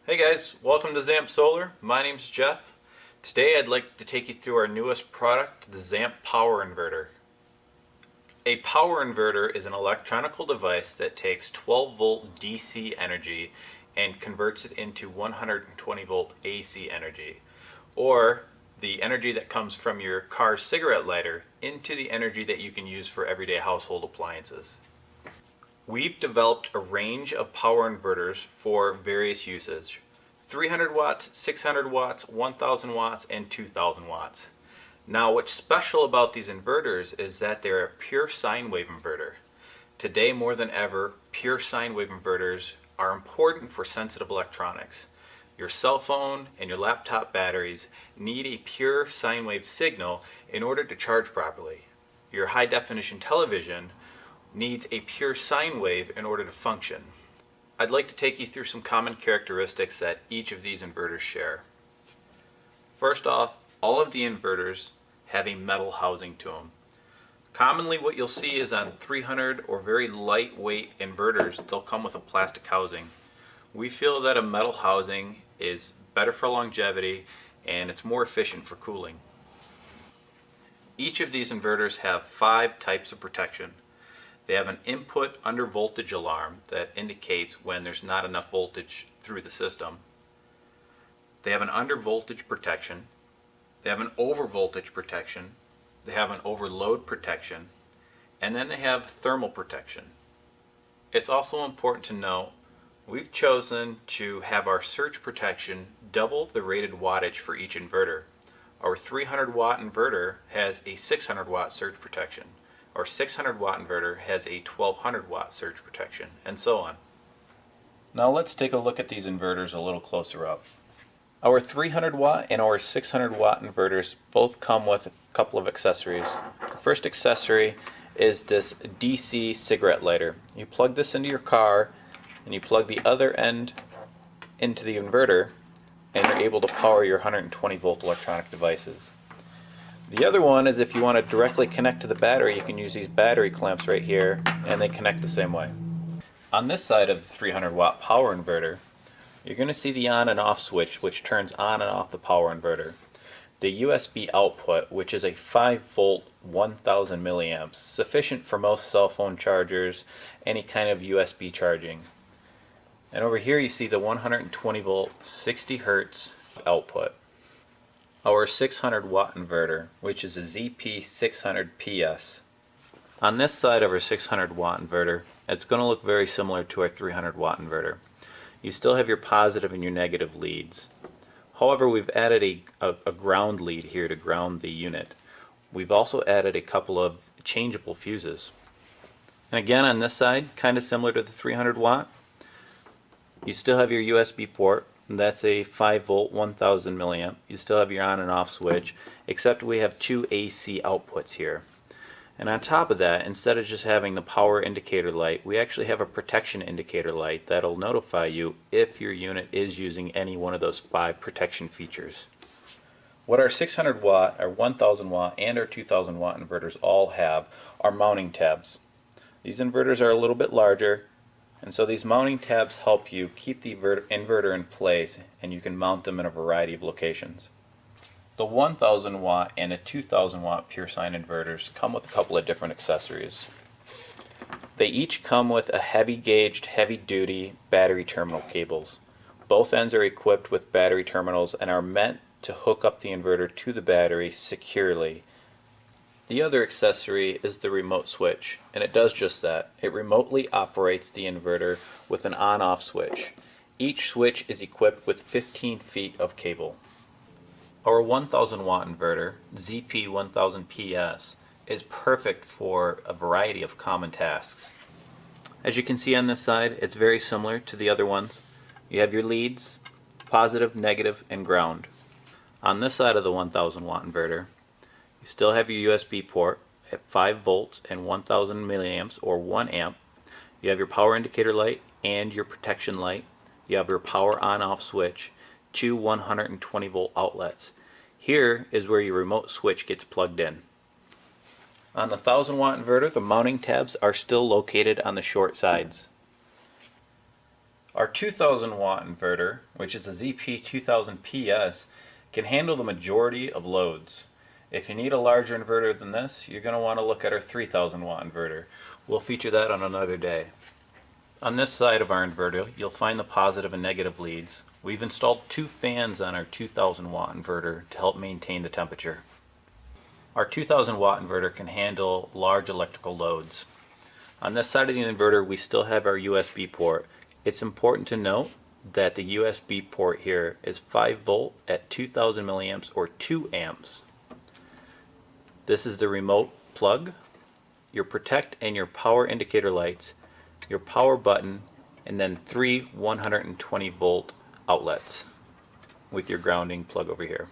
Hey guys, welcome to Zamp Solar. My name's Jeff. Today I'd like to take you through our newest product, the Zamp Power Inverter. A power inverter is an electronical device that takes 12 volt DC energy and converts it into 120 volt AC energy, or the energy that comes from your car's cigarette lighter into the energy that you can use for everyday household appliances. We've developed a range of power inverters for various usage: 300 watts, 600 watts, 1000 watts, and 2000 watts. Now, what's special about these inverters is that they're a pure sine wave inverter. Today, more than ever, pure sine wave inverters are important for sensitive electronics. Your cell phone and your laptop batteries need a pure sine wave signal in order to charge properly. Your high definition television needs a pure sine wave in order to function. I'd like to take you through some common characteristics that each of these inverters share. First off, all of the inverters have a metal housing to them. Commonly what you'll see is on 300 or very lightweight inverters, they'll come with a plastic housing. We feel that a metal housing is better for longevity and it's more efficient for cooling. Each of these inverters have 5 types of protection. They have an input under voltage alarm that indicates when there's not enough voltage through the system. They have an under voltage protection. They have an over voltage protection. They have an overload protection. And then they have thermal protection. It's also important to note we've chosen to have our surge protection double the rated wattage for each inverter. Our 300 watt inverter has a 600 watt surge protection. Our 600 watt inverter has a 1200 watt surge protection, and so on. Now let's take a look at these inverters a little closer up. Our 300 watt and our 600 watt inverters both come with a couple of accessories. The first accessory is this DC cigarette lighter. You plug this into your car and you plug the other end into the inverter and you're able to power your 120 volt electronic devices. The other one is if you want to directly connect to the battery, you can use these battery clamps right here and they connect the same way. On this side of the 300 watt power inverter, you're going to see the on and off switch which turns on and off the power inverter. The USB output, which is a 5 volt 1000 milliamps, sufficient for most cell phone chargers, any kind of USB charging. And over here you see the 120 volt 60 hertz output. Our 600 watt inverter, which is a ZP600PS. On this side of our 600 watt inverter, it's going to look very similar to our 300 watt inverter. You still have your positive and your negative leads. However, we've added a ground lead here to ground the unit. We've also added a couple of changeable fuses. And again, on this side, kind of similar to the 300 watt, you still have your USB port. That's a 5 volt 1000 milliamp. You still have your on and off switch, except we have 2 AC outputs here. And on top of that, instead of just having the power indicator light, we actually have a protection indicator light that'll notify you if your unit is using any one of those 5 protection features. What our 600 watt, our 1000 watt, and our 2000 watt inverters all have are mounting tabs. These inverters are a little bit larger, and so these mounting tabs help you keep the inverter in place, and you can mount them in a variety of locations. The 1000 watt and a 2000 watt pure sine inverters come with a couple of different accessories. They each come with a heavy gauged, heavy duty battery terminal cables. Both ends are equipped with battery terminals and are meant to hook up the inverter to the battery securely. The other accessory is the remote switch, and it does just that. It remotely operates the inverter with an on-off switch. Each switch is equipped with 15 feet of cable. Our 1000 watt inverter, ZP1000PS, is perfect for a variety of common tasks. As you can see on this side, it's very similar to the other ones. You have your leads, positive, negative, and ground. On this side of the 1000 watt inverter, you still have your USB port at 5 volts and 1000 milliamps or 1 amp. You have your power indicator light and your protection light. You have your power on-off switch, 2 120 volt outlets. Here is where your remote switch gets plugged in. On the 1000 watt inverter, the mounting tabs are still located on the short sides. Our 2000 watt inverter, which is a ZP 2000 PS, can handle the majority of loads. If you need a larger inverter than this, you're going to want to look at our 3000 watt inverter. We'll feature that on another day. On this side of our inverter, you'll find the positive and negative leads. We've installed 2 fans on our 2000 watt inverter to help maintain the temperature. Our 2000 watt inverter can handle large electrical loads. On this side of the inverter, we still have our USB port. It's important to note that the USB port here is 5 volt at 2000 milliamps or 2 amps. This is the remote plug, your protect and your power indicator lights, your power button, and then 3 120 volt outlets with your grounding plug over here.